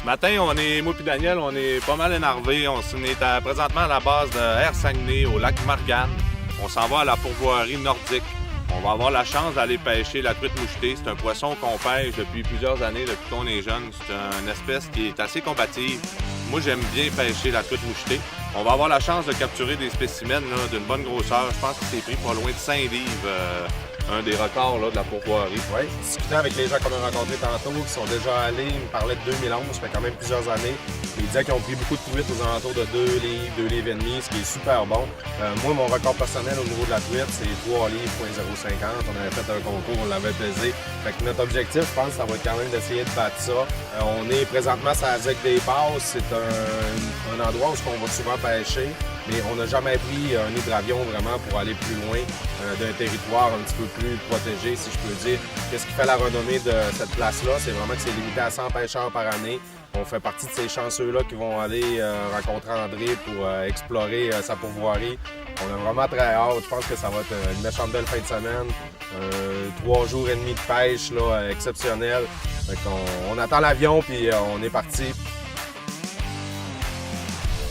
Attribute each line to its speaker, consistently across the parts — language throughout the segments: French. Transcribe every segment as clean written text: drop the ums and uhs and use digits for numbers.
Speaker 1: Ce matin, moi et Daniel, on est pas mal énervés. On est présentement à la base de Air Saguenay, au lac Margane. On s'en va à la pourvoirie nordique. On va avoir la chance d'aller pêcher la truite mouchetée. C'est un poisson qu'on pêche depuis plusieurs années, depuis qu'on est jeune. C'est une espèce qui est assez combative. Moi, j'aime bien pêcher la truite mouchetée. On va avoir la chance de capturer des spécimens d'une bonne grosseur. Je pense que c'est pris pas loin de 5 livres, un des records là, de la pourvoirie.
Speaker 2: Oui, discutant avec les gens qu'on a rencontrés tantôt, qui sont déjà allés, ils me parlaient de 2011, ça fait quand même plusieurs années. Ils disaient qu'ils ont pris beaucoup de truites aux alentours de 2 livres, 2 livres et demi, ce qui est super bon. Moi, mon record personnel au niveau de la truite, c'est 3 livres, 0,50. On avait fait un concours, on l'avait pesé. Fait que notre objectif, je pense, ça va être quand même d'essayer de battre ça. On est présentement sur la ZEC des Passes. C'est un endroit où on va souvent pêcher, mais on n'a jamais pris un hydravion vraiment pour aller plus loin d'un territoire un petit peu plus protégé, si je peux dire. Qu'est-ce qui fait la renommée de cette place-là? C'est vraiment que c'est limité à 100 pêcheurs par année. On fait partie de ces chanceux-là qui vont aller rencontrer André pour explorer sa pourvoirie. On a vraiment très hâte. Je pense que ça va être une méchante belle fin de semaine. 3 jours et demi de pêche là, exceptionnel. On attend l'avion puis on est parti.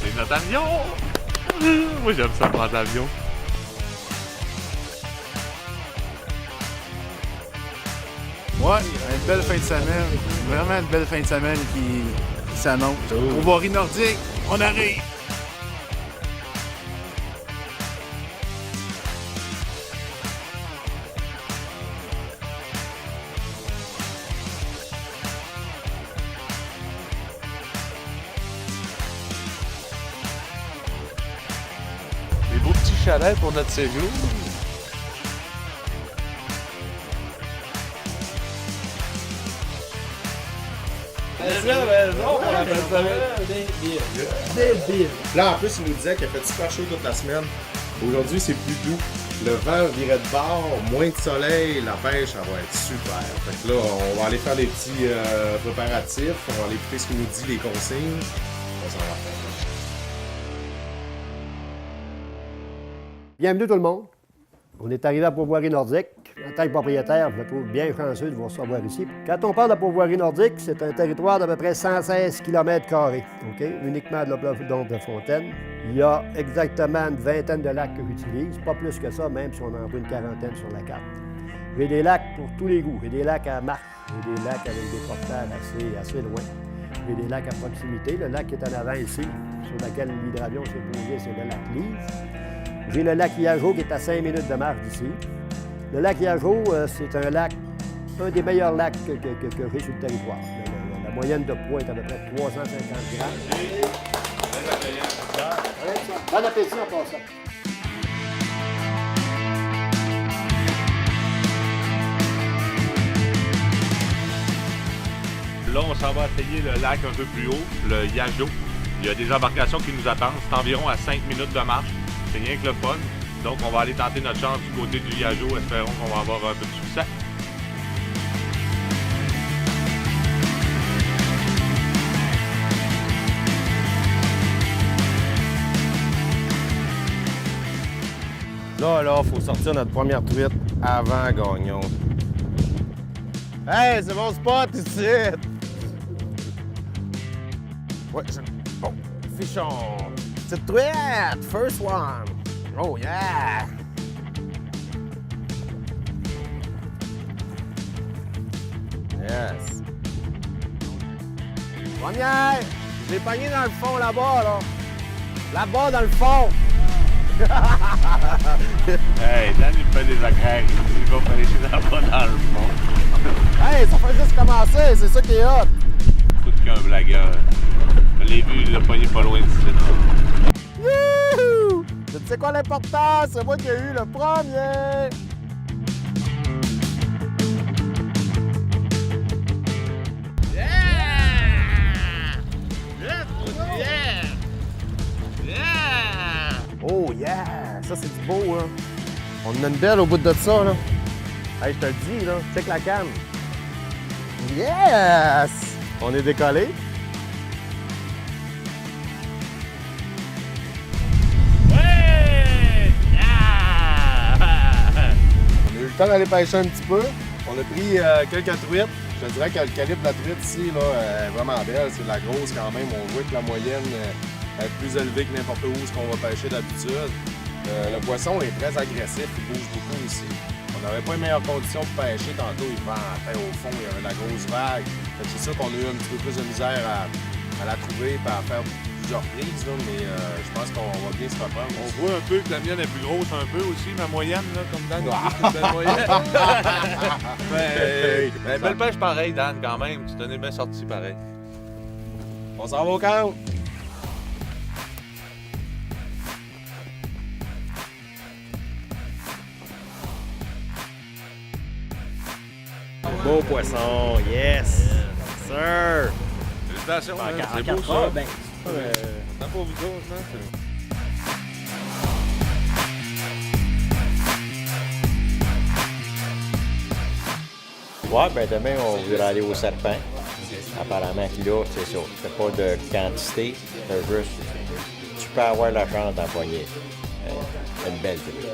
Speaker 1: C'est notre avion! Moi, j'aime ça prendre l'avion.
Speaker 3: Ouais, une belle fin de semaine. Vraiment une belle fin de semaine qui s'annonce. Pourvoirie nordique, on arrive!
Speaker 1: Des beaux petits chalets pour notre séjour.
Speaker 2: Là, en plus, il nous disait qu'il a fait super chaud toute la semaine. Aujourd'hui, c'est plus doux. Le vent virait de bord, moins de soleil, la pêche, ça va être super. Fait que là, on va aller faire des petits préparatifs, on va aller écouter ce qu'il nous dit, les consignes. On s'en va faire.
Speaker 4: Bienvenue tout le monde. On est arrivé à Pourvoirie nordique. En tant que propriétaire, je me trouve bien chanceux de vous recevoir ici. Quand on parle de Pourvoirie nordique, c'est un territoire d'à peu près 116 km², uniquement de l'Oblong de Fontaine. Il y a exactement une vingtaine de lacs que j'utilise, pas plus que ça, même si on en voit une quarantaine sur la carte. J'ai des lacs pour tous les goûts. J'ai des lacs à marque, j'ai des lacs avec des porteurs assez loin. J'ai des lacs à proximité. Le lac qui est en avant ici, sur lequel l'hydravion s'est posé, c'est le lac Lise. J'ai le lac Iageau qui est à 5 minutes de marche d'ici. Le lac Iageau, c'est un des meilleurs lacs que j'ai sur le territoire. La moyenne de poids est à peu près 350 grammes. Bon appétit en passant.
Speaker 1: Là, on s'en va essayer le lac un peu plus haut, le Iageau. Il y a des embarcations qui nous attendent. C'est environ à 5 minutes de marche. C'est rien que le fun. Donc, on va aller tenter notre chance du côté du Iageau. Espérons qu'on va avoir un peu de succès.
Speaker 2: Là, il faut sortir notre première truite avant Gagnon. Hey, c'est mon spot ici! Ouais, bon, fichon! Petite truite! First one! Oh yeah! Yes! Première! Je l'ai pogné dans le fond là-bas, là! Là-bas, dans le fond!
Speaker 1: Hey, Dan, il me fait des agrègues. Il va pêcher là-bas dans le fond.
Speaker 2: Hey, ça fait juste commencer, c'est ça qui est hot!
Speaker 1: Tout qu'un blagueur. Je l'ai vu, il a pogné pas loin d'ici.
Speaker 2: Wouhou! Tu sais quoi l'important? C'est moi qui ai eu le premier! Oh yeah! Ça, c'est du beau, hein? On en a une belle au bout de ça, là. Hey, je te le dis, là. Check la canne. Yes! On est décollé.
Speaker 1: Ouais!
Speaker 2: On a eu le temps d'aller pêcher un petit peu. On a pris quelques truites. Je te dirais que le calibre de la truite ici là, est vraiment belle. C'est de la grosse quand même. On voit que la moyenne est plus élevée que n'importe où ce qu'on va pêcher d'habitude. Le poisson est très agressif, il bouge beaucoup ici. On n'avait pas les meilleures conditions pour pêcher. Tantôt, il ventait au fond, il y avait de la grosse vague. C'est sûr qu'on a eu un petit peu plus de misère à la trouver et à faire plusieurs prises, là, mais je pense qu'on va bien se reprendre.
Speaker 1: On voit un peu que la mienne est plus grosse un peu aussi, ma moyenne, là, comme Dan. C'est une belle moyenne. mais belle pêche pareil, Dan, quand même. Tu t'en es bien sorti pareil.
Speaker 2: On s'en va au camp!
Speaker 5: Beau poisson, yes! Sir!
Speaker 1: Félicitations, man.
Speaker 5: En
Speaker 1: C'est beau,
Speaker 5: quatre
Speaker 1: ça.
Speaker 5: heures, ben,
Speaker 1: C'est pas vous autres, hein?
Speaker 6: Ouais, ben demain, on voudrait aller au serpent. Apparemment que là, c'est ça. C'est pas de quantité, c'est juste. Tu peux avoir la chance d'empoigner une belle truite.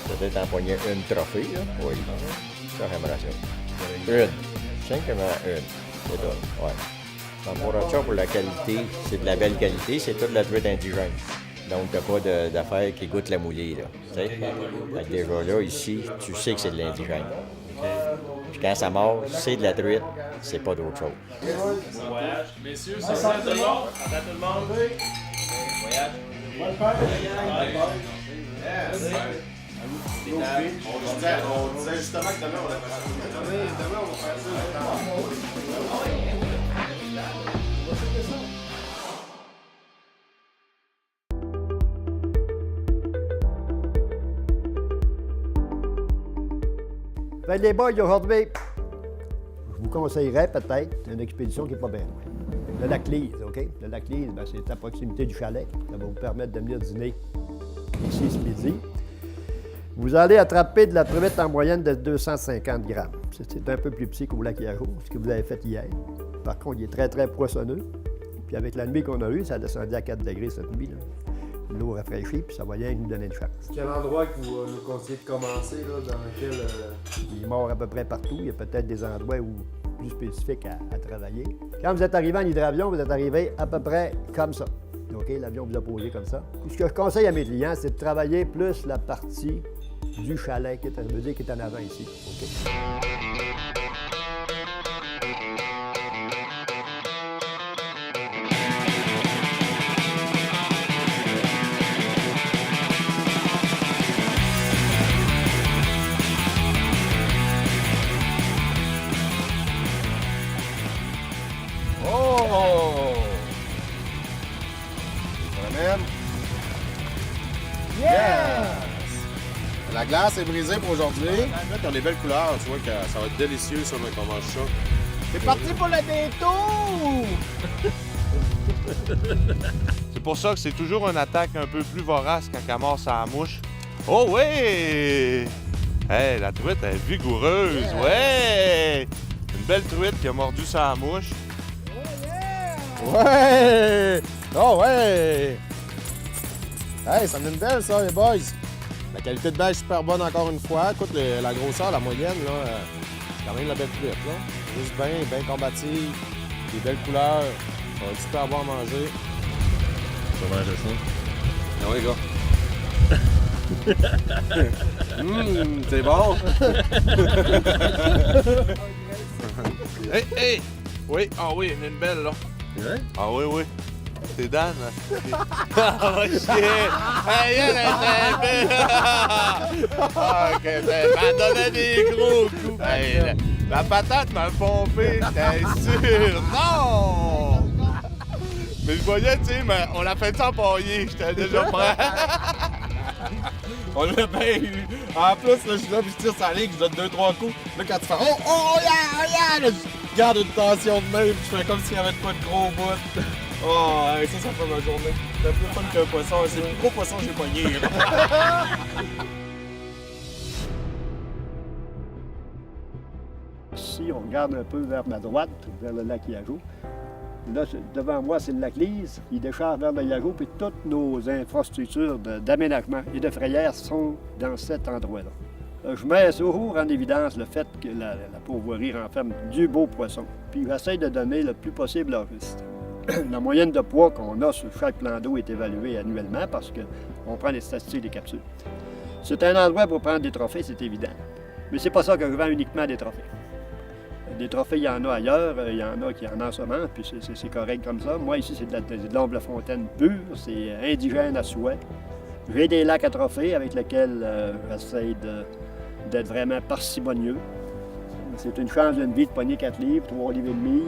Speaker 6: Peut-être empoigner une trophée, là. Oui. Ça, j'aimerais ça. Une. Simplement une. C'est tout. Ouais. Donc, pour ça, pour la qualité, c'est de la belle qualité, c'est toute la truite indigène. Donc, t'as pas d'affaires qui goûtent la moulée, là. Tu sais? Fait que déjà là, ici, tu sais que c'est de l'indigène. Puis quand ça mord, c'est de la truite, c'est pas d'autre chose.
Speaker 5: voyage. Messieurs, c'est ça tout le monde? Attends tout le monde. Voyage.
Speaker 2: On disait justement que demain, on va faire ça.
Speaker 4: Fait les boys, aujourd'hui, je vous conseillerais peut-être une expédition qui n'est pas bien loin. Le lac Lise, OK? Le lac Lise, ben, c'est à proximité du chalet. Ça va vous permettre de venir dîner ici ce midi. Vous allez attraper de la truite en moyenne de 250 grammes. C'est un peu plus petit qu'au lac Yajou, ce que vous avez fait hier. Par contre, il est très, très poissonneux. Puis avec la nuit qu'on a eue, ça a descendu à 4 degrés cette nuit, là. L'eau rafraîchit, puis ça va bien nous donner une chance.
Speaker 2: Quel endroit que vous nous conseillez de commencer, là, dans lequel...
Speaker 4: Il est mort à peu près partout. Il y a peut-être des endroits où plus spécifiques à travailler. Quand vous êtes arrivé en hydravion, vous êtes arrivé à peu près comme ça. OK? L'avion vous a posé comme ça. Puis ce que je conseille à mes clients, c'est de travailler plus la partie du chalet qui est en avant ici. OK?
Speaker 2: La glace est brisée pour aujourd'hui. Ils ont des belles couleurs, tu vois que ça va être délicieux ça, quand on mange ça.
Speaker 5: C'est parti pour le détour!
Speaker 1: C'est pour ça que c'est toujours une attaque un peu plus vorace quand elle mord sa mouche. Oh oui! Hey, la truite est vigoureuse, ouais! Une belle truite qui a mordu sa mouche.
Speaker 2: Ouais! Oh ouais! Hey, ça me donne une belle ça, les boys! La qualité de beige super bonne encore une fois. Écoute, la grosseur, la moyenne, là, c'est quand même la belle truite, là. Juste bien combative, des belles couleurs. Ça va être super bon à manger.
Speaker 5: On va manger ça.
Speaker 2: Ah oui, gars. C'est bon!
Speaker 1: Hey! Oui, ah oui, il y en a une belle, là.
Speaker 5: C'est vrai?
Speaker 1: Ah oui. C'est Dan. Oh shit! Hey, elle était belle! Ah, ok, elle m'a donné des gros coups. Hey, la patate m'a pompé, t'es sûr? Non! Mais je voyais, tu sais, mais on l'a fait empailler, j'étais déjà prêt.
Speaker 2: On l'a bien eu. En plus, là, je suis là, puis je tire sa ligne, je donne 2-3 coups. Là, quand tu fais yeah! Là, je garde une tension de même, je fais comme s'il n'y avait pas de gros bout. Oh, hey, ça fait ma journée. C'est plus fun qu'un poisson. C'est le plus gros poisson que j'ai pogné.
Speaker 4: Si on regarde un peu vers ma droite, vers le lac Yajou, là, devant moi, c'est le lac Lise. Il décharge vers le Yajou, puis toutes nos infrastructures d'aménagement et de frayère sont dans cet endroit-là. Je mets toujours en évidence le fait que la pourvoirie renferme du beau poisson. Puis j'essaie de donner le plus possible leur risque. La moyenne de poids qu'on a sur chaque plan d'eau est évaluée annuellement parce qu'on prend les statistiques des capsules. C'est un endroit pour prendre des trophées, c'est évident. Mais c'est pas ça que je vends uniquement des trophées. Des trophées, il y en a ailleurs, il y en a qui en ont en ce moment, puis c'est correct comme ça. Moi, ici, c'est de l'ombre de fontaine pure, c'est indigène à souhait. J'ai des lacs à trophées avec lesquels j'essaie d'être vraiment parcimonieux. C'est une chance d'une vie de pogner 4 livres, 3 livres et demi,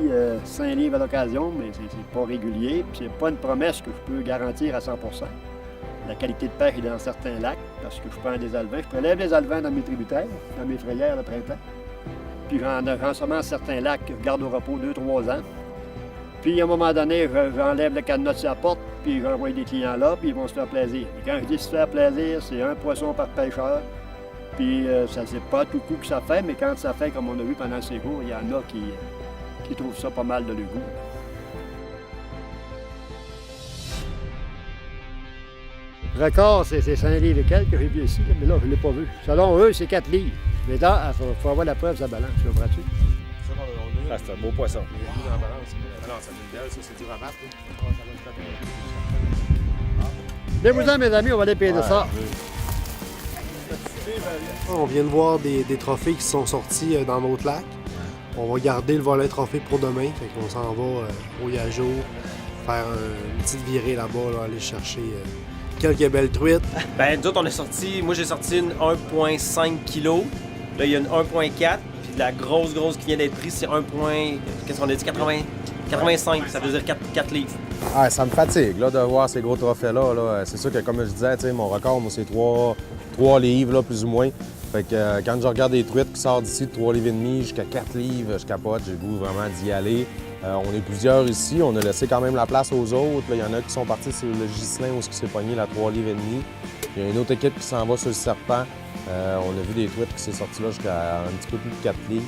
Speaker 4: 5 livres à l'occasion, mais c'est pas régulier. Puis c'est pas une promesse que je peux garantir à 100 %. La qualité de pêche est dans certains lacs, parce que je prends des alevins. Je prélève les alevins dans mes tributaires, dans mes frayères le printemps. Puis j'en semence certains lacs que je garde au repos 2-3 ans. Puis à un moment donné, j'enlève le cadenas de sa porte, puis j'envoie des clients là, puis ils vont se faire plaisir. Et quand je dis se faire plaisir, c'est un poisson par pêcheur. Puis ça c'est pas tout coup que ça fait, mais quand ça fait, comme on a vu pendant ces jours, il y en a qui trouvent ça pas mal de leur goût. Le record, c'est 5 livres et quelques que j'ai vu ici, mais là, je ne l'ai pas vu. Selon eux, c'est 4 livres. Mais là, il faut avoir la preuve de sa balance, comprends-tu?
Speaker 2: Ah, c'est un beau poisson. Dans la balance. Ah non, ça fait une belle, ça, c'est dur à battre.
Speaker 4: Venez-vous-en, mes amis, on va aller payer de ça.
Speaker 7: On vient de voir des trophées qui sont sortis dans notre lac. On va garder le volet trophée pour demain. Fait qu'on s'en va au Yajo, faire une petite virée là-bas, là, aller chercher quelques belles truites.
Speaker 8: Ben, nous autres, moi j'ai sorti une 1,5 kg. Là, il y a une 1,4. Puis de la grosse qui vient d'être prise, c'est 1. Qu'est-ce qu'on a dit? 85. Ça veut dire 4 livres.
Speaker 2: Ah, ça me fatigue là, de voir ces gros trophées-là. Là. C'est sûr que, comme je disais, mon record, moi, c'est 3 livres, là, plus ou moins. Fait que quand je regarde des truites qui sortent d'ici de 3 livres et demi jusqu'à 4 livres, je capote, j'ai le goût vraiment d'y aller. On est plusieurs ici, on a laissé quand même la place aux autres. Il y en a qui sont partis sur le Ghislain où s'est pogné la 3 livres et demi. Il y a une autre équipe qui s'en va sur le Serpent. On a vu des truites qui s'est sorties là jusqu'à un petit peu plus de 4 livres.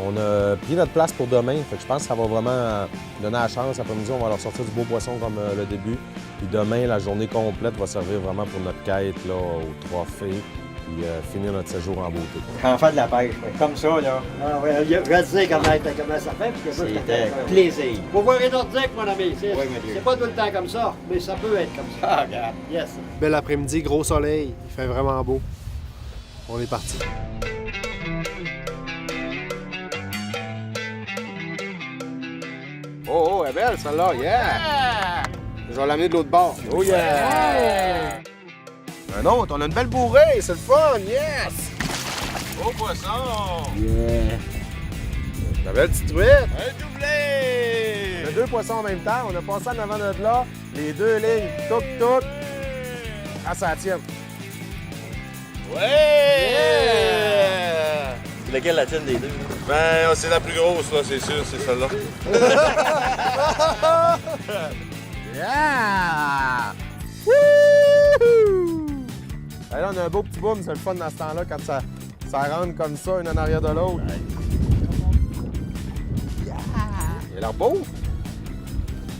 Speaker 2: On a pris notre place pour demain, fait que je pense que ça va vraiment donner la chance. Après-midi, on va leur sortir du beau poisson comme le début. Puis demain, la journée complète va servir vraiment pour notre quête là, au trophée. Puis finir notre séjour en beauté.
Speaker 6: En faire de la pêche, comme ça, là.
Speaker 4: Ah oui, je sais comment ça fait, parce que
Speaker 6: C'était plaisir.
Speaker 4: Pourvoirie nordique, mon ami,
Speaker 6: Oui, monsieur.
Speaker 4: c'est pas tout le temps comme ça, mais ça peut être comme ça.
Speaker 6: Ah, regarde.
Speaker 4: Yes.
Speaker 7: Bel après-midi, gros soleil, il fait vraiment beau. On est parti.
Speaker 2: Oh, elle est belle, celle-là, yeah! Je vais l'amener de l'autre bord. Oh, yeah! Un autre, on a une belle bourrée, c'est le fun, yes!
Speaker 1: Beau poisson!
Speaker 2: Yeah! La belle petite truite!
Speaker 1: Un doublé!
Speaker 2: On a 2 poissons en même temps, on a passé en avant de là, les 2 lignes, toutes, à sa tienne.
Speaker 1: Ouais!
Speaker 8: C'est laquelle la tienne des deux?
Speaker 1: Ben, c'est la plus grosse, là, c'est sûr, c'est celle-là.
Speaker 2: Yeah! Wouhou! Là, on a un beau petit boom, c'est le fun dans ce temps-là, quand ça rentre comme ça, une en arrière de l'autre. Yeah! Il a l'air beau!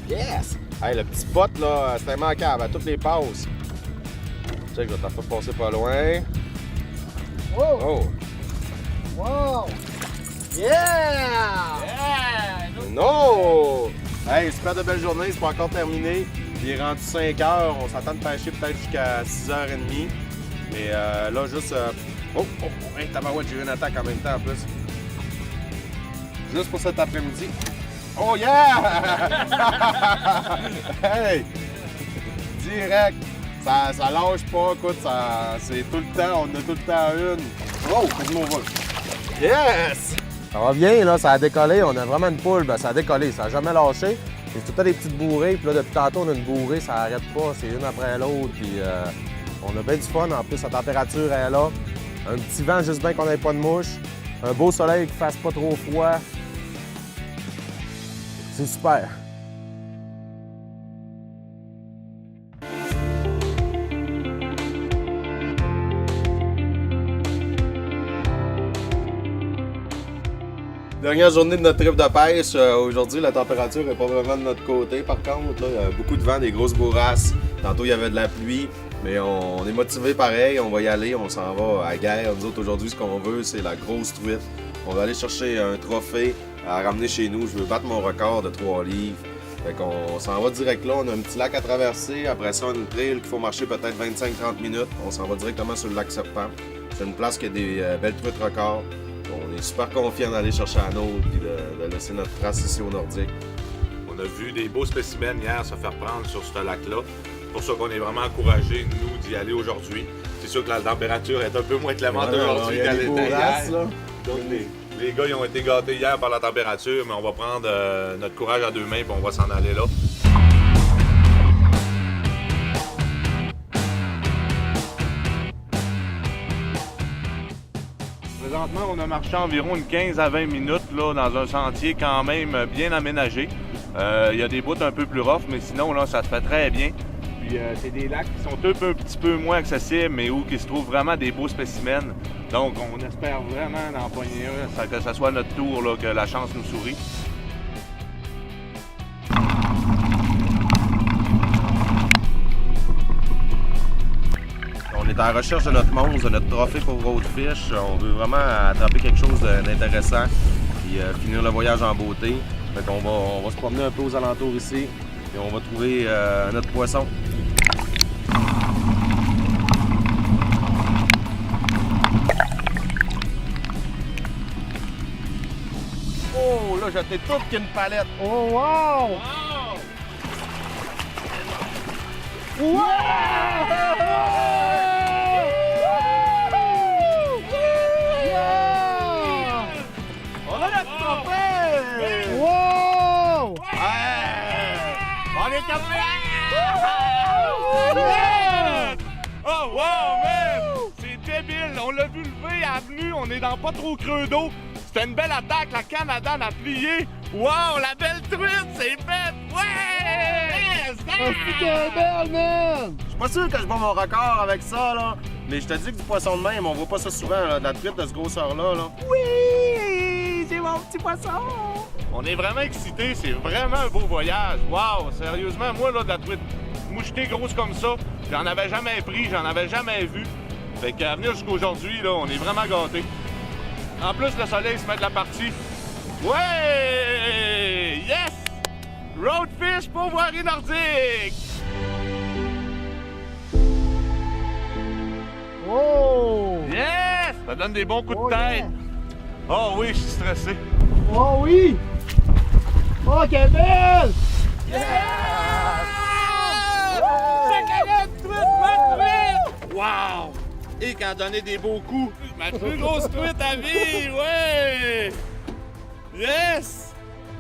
Speaker 2: Yes! Hey, le petit pot, là, c'est immanquable, à toutes les passes. Check, je vais t'en faire passer pas loin. Oh!
Speaker 4: Wow! Yeah!
Speaker 2: Non! Hey, super de belle journée, c'est pas encore terminé. Il est rendu 5 heures, on s'attend de pêcher peut-être jusqu'à 6h30. Mais là, juste... hey, tabarouette, j'ai eu une attaque en même temps en plus. Juste pour cet après-midi. Oh yeah! Hey! Direct! Ça lâche pas, écoute, c'est tout le temps, on a tout le temps une. Oh, c'est mon vol. Yes! Ça va bien, là, ça a décollé, on a vraiment une poule, ben, ça a décollé, ça a jamais lâché. C'est tout le temps des petites bourrées, puis là, depuis tantôt, on a une bourrée, ça arrête pas, c'est une après l'autre, puis on a bien du fun, en plus, la température est là. Un petit vent, juste bien qu'on n'ait pas de mouche. Un beau soleil qui fasse pas trop froid. C'est super. Dernière journée de notre trip de pêche. Aujourd'hui, la température n'est pas vraiment de notre côté. Par contre, là, il y a beaucoup de vent, des grosses bourrasques. Tantôt, il y avait de la pluie. Mais on est motivé pareil, on va y aller, on s'en va à la guerre. Nous autres, aujourd'hui, ce qu'on veut, c'est la grosse truite. On va aller chercher un trophée à ramener chez nous. Je veux battre mon record de 3 livres. Fait qu'on s'en va direct là. On a un petit lac à traverser. Après ça, une trail qu'il faut marcher peut-être 25-30 minutes. On s'en va directement sur le lac Serpent. C'est une place qui a des belles truites records. On est super confiants d'aller chercher la nôtre et de laisser notre trace ici au Nordique.
Speaker 1: On a vu des beaux spécimens hier se faire prendre sur ce lac-là. C'est pour ça qu'on est vraiment encouragés, nous, d'y aller aujourd'hui. C'est sûr que la température est un peu moins clémente aujourd'hui qu'elle était hier. Donc les gars ils ont été gâtés hier par la température, mais on va prendre notre courage à 2 mains et on va s'en aller là. Présentement, on a marché environ une 15 à 20 minutes là, dans un sentier quand même bien aménagé. Il y a des bouts un peu plus rough, mais sinon, là, ça se fait très bien. Puis, c'est des lacs qui sont un petit peu moins accessibles, mais où il se trouve vraiment des beaux spécimens. Donc, on espère vraiment d'en pogner un, que ce soit notre tour, là, que la chance nous sourit.
Speaker 2: On est en recherche de notre monstre, de notre trophée pour Roadfish. On veut vraiment attraper quelque chose d'intéressant et finir le voyage en beauté. Fait qu'on va se promener un peu aux alentours ici et on va trouver notre poisson. Oh, là, j'étais toute qu'une palette.
Speaker 3: Oh, wow! Wow! Yeah!
Speaker 1: On a notre trophée!
Speaker 3: Wow!
Speaker 1: On est capable! Oh, wow, man! C'est débile! On l'a vu lever à venue, on est dans pas trop creux d'eau. C'était une belle attaque, la canne à dents a plié. Wow, la belle truite, c'est fait! Ouais!
Speaker 3: C'est belle, man!
Speaker 2: Je suis pas sûr que je bats mon record avec ça, là. Mais je te dis que du poisson de même, on voit pas ça souvent, là, de la truite de ce grosseur-là. Là.
Speaker 1: Oui! C'est mon petit poisson! On est vraiment excités, c'est vraiment un beau voyage. Wow! Sérieusement, moi, là, de la truite mouchetée grosse comme ça, j'en avais jamais pris, j'en avais jamais vu. Fait qu'à venir jusqu'aujourd'hui, là, on est vraiment gâtés. En plus, le soleil se met de la partie. Ouais! Yes! Roadfish Pourvoirie Nordique!
Speaker 3: Oh!
Speaker 1: Yes! Ça donne des bons coups de tête.
Speaker 3: Yeah.
Speaker 1: Oh oui, je suis stressé.
Speaker 3: Oh oui! Oh, quelle belle!
Speaker 1: Wow! Et qui a donné des beaux coups. Ma plus grosse truite à vie, ouais! Yes!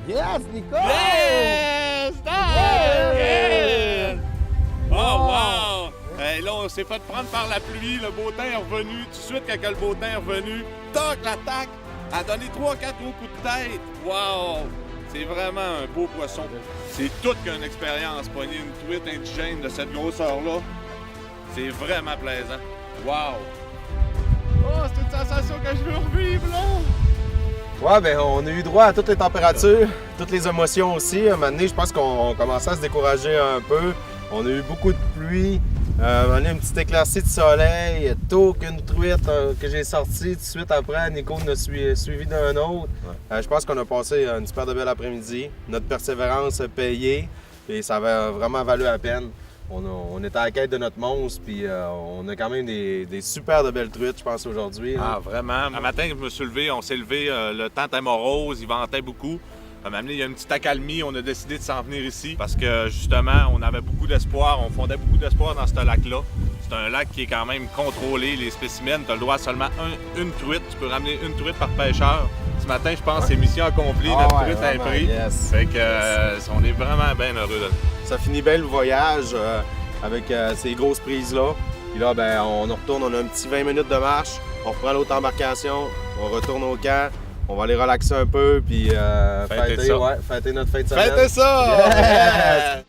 Speaker 3: Yes, Nico!
Speaker 1: Yes! Yes! Oh, wow! Hey, là, on s'est fait prendre par la pluie, le beau temps est revenu. Tout de suite, quand le beau temps est revenu, toc, l'attaque a donné 3-4 gros coups de tête. Wow! C'est vraiment un beau poisson. C'est toute qu'une expérience, pogner une truite indigène de cette grosseur-là. C'est vraiment plaisant. Wow! Oh, c'est une sensation que je veux revivre, là!
Speaker 2: Ouais, ben on a eu droit à toutes les températures, toutes les émotions aussi. À un moment donné, je pense qu'on commençait à se décourager un peu. On a eu beaucoup de pluie. À un moment donné, une petite éclaircie de soleil. Tôt qu'une truite que j'ai sortie tout de suite après. Nico nous a suivi d'un autre. Je pense qu'on a passé une super belle après-midi. Notre persévérance a payé et ça avait vraiment valu la peine. On était à la quête de notre monstre, puis on a quand même des super de belles truites, je pense, aujourd'hui.
Speaker 1: Ah, vraiment. Un matin, je me suis levé, on s'est levé, le temps était morose, il ventait beaucoup. Ça m'a amené, il y a une petite accalmie, on a décidé de s'en venir ici parce que, justement, on avait beaucoup d'espoir, on fondait beaucoup d'espoir dans ce lac-là. C'est un lac qui est quand même contrôlé, les spécimens, tu as le droit à seulement une truite, tu peux ramener une truite par pêcheur. Ce matin, je pense, c'est mission accomplie, notre truite est prise.
Speaker 2: Yes.
Speaker 1: Fait que, on est vraiment bien heureux de
Speaker 2: ça finit bien le voyage avec ces grosses prises-là. Puis là, ben, on retourne, on a un petit 20 minutes de marche. On reprend l'autre embarcation, on retourne au camp. On va aller relaxer un peu, puis fêter notre fin de semaine.
Speaker 1: Fêtez ça!
Speaker 2: Yes!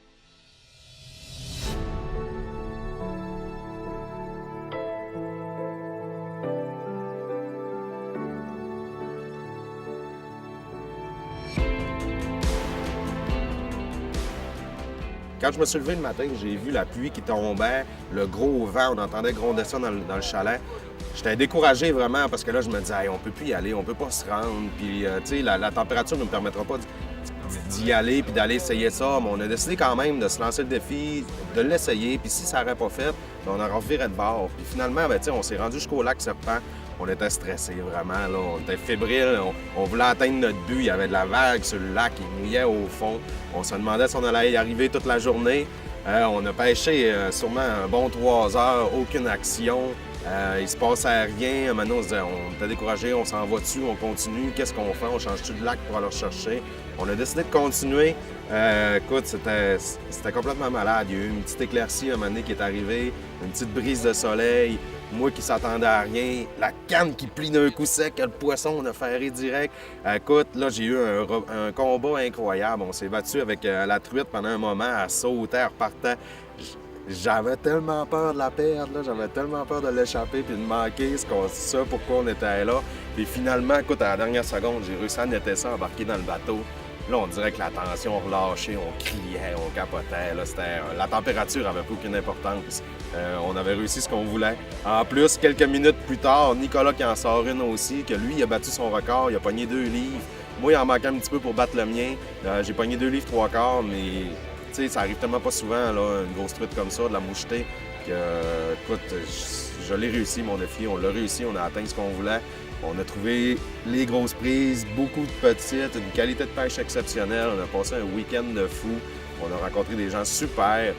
Speaker 2: Quand je me suis levé le matin, j'ai vu la pluie qui tombait, le gros vent, on entendait gronder ça dans le chalet. J'étais découragé vraiment parce que là, je me disais, hey, on peut plus y aller, on peut pas se rendre. Puis, tu sais, la température ne nous permettra pas d'y aller puis d'aller essayer ça. Mais on a décidé quand même de se lancer le défi, de l'essayer. Puis si ça n'aurait pas fait, ben, on aurait reviré de bord. Puis finalement, ben, tu sais, on s'est rendu jusqu'au lac Serpent. On était stressés vraiment, là. On était fébriles. On voulait atteindre notre but. Il y avait de la vague sur le lac, il mouillait au fond. On se demandait si on allait y arriver toute la journée. On a pêché sûrement un bon 3 heures, aucune action. Il se passait rien. Maintenant, on était découragés, on s'en va dessus, on continue. Qu'est-ce qu'on fait? On change-tu de lac pour aller le chercher? On a décidé de continuer. Écoute, c'était complètement malade. Il y a eu une petite éclaircie à un moment donné qui est arrivée, une petite brise de soleil. Moi qui s'attendais à rien, la canne qui plie d'un coup sec, le poisson, on a ferré direct. Écoute, là, j'ai eu un combat incroyable. On s'est battu avec la truite pendant un moment, elle sautait, elle repartait. J'avais tellement peur de la perdre, là. J'avais tellement peur de l'échapper puis de manquer ce pourquoi on était là. Puis finalement, écoute, à la dernière seconde, j'ai réussi à netter ça, embarquer dans le bateau. Là, on dirait que la tension relâchait, on criait, on capotait. Là, la température n'avait plus aucune importance. On avait réussi ce qu'on voulait. En plus, quelques minutes plus tard, Nicolas qui en sort une aussi, que lui, il a battu son record, il a pogné 2 livres. Moi, il en manquait un petit peu pour battre le mien. J'ai pogné 2 livres 3 quarts, mais tu sais, ça arrive tellement pas souvent, là, une grosse truite comme ça, de la mouchetée, que, écoute, je l'ai réussi, mon défi. On l'a réussi, on a atteint ce qu'on voulait. On a trouvé les grosses prises, beaucoup de petites, une qualité de pêche exceptionnelle. On a passé un week-end de fou. On a rencontré des gens super.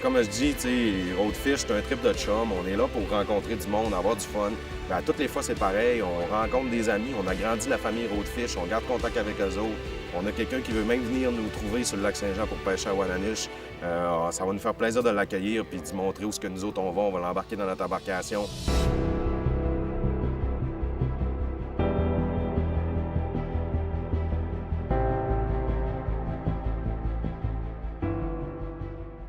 Speaker 2: Comme je dis, tu sais, Roadfish, c'est un trip de chum. On est là pour rencontrer du monde, avoir du fun. Ben, toutes les fois, c'est pareil. On rencontre des amis. On a grandi la famille Roadfish. On garde contact avec eux autres. On a quelqu'un qui veut même venir nous trouver sur le lac Saint-Jean pour pêcher à Wananiche. Ça va nous faire plaisir de l'accueillir puis de montrer où ce que nous autres on va. On va l'embarquer dans notre embarcation.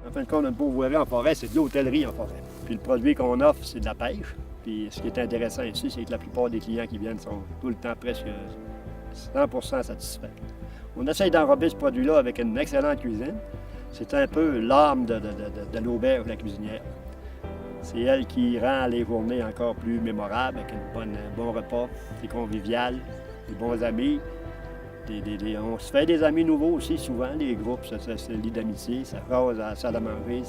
Speaker 4: En fin de compte, notre pourvoirie en forêt, c'est de l'hôtellerie en forêt. Puis le produit qu'on offre, c'est de la pêche. Puis ce qui est intéressant ici, c'est que la plupart des clients qui viennent sont tout le temps presque 100% satisfaits. On essaye d'enrober ce produit-là avec une excellente cuisine. C'est un peu l'âme de l'auberge, la cuisinière. C'est elle qui rend les journées encore plus mémorables avec un bon repas, c'est convivial, des bons amis. On se fait des amis nouveaux aussi, souvent, les groupes, c'est lit d'amitié, ça rase à la salle à manger,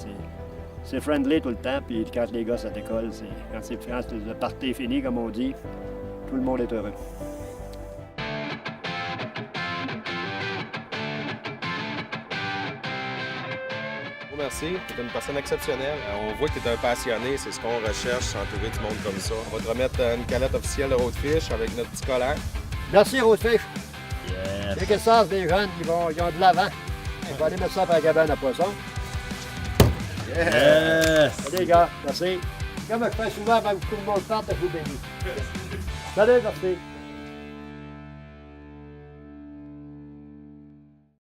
Speaker 4: c'est friendly tout le temps, puis quand les gars, ça décolle, quand le party est fini, comme on dit, tout le monde est heureux.
Speaker 2: Merci, tu es une personne exceptionnelle. On voit que tu es un passionné, c'est ce qu'on recherche, s'entourer du monde comme ça. On va te remettre une canette officielle de Roadfish avec notre petit collant.
Speaker 4: Merci, Roadfish.
Speaker 6: Yes.
Speaker 4: Dès que ça, des jeunes, ils ont de l'avant. On va aller mettre ça par la cabane à poisson.
Speaker 6: Yes!
Speaker 4: Salut les gars, merci. Comme je fais souvent avant que tout le monde parte, je vous bénis. Salut, merci.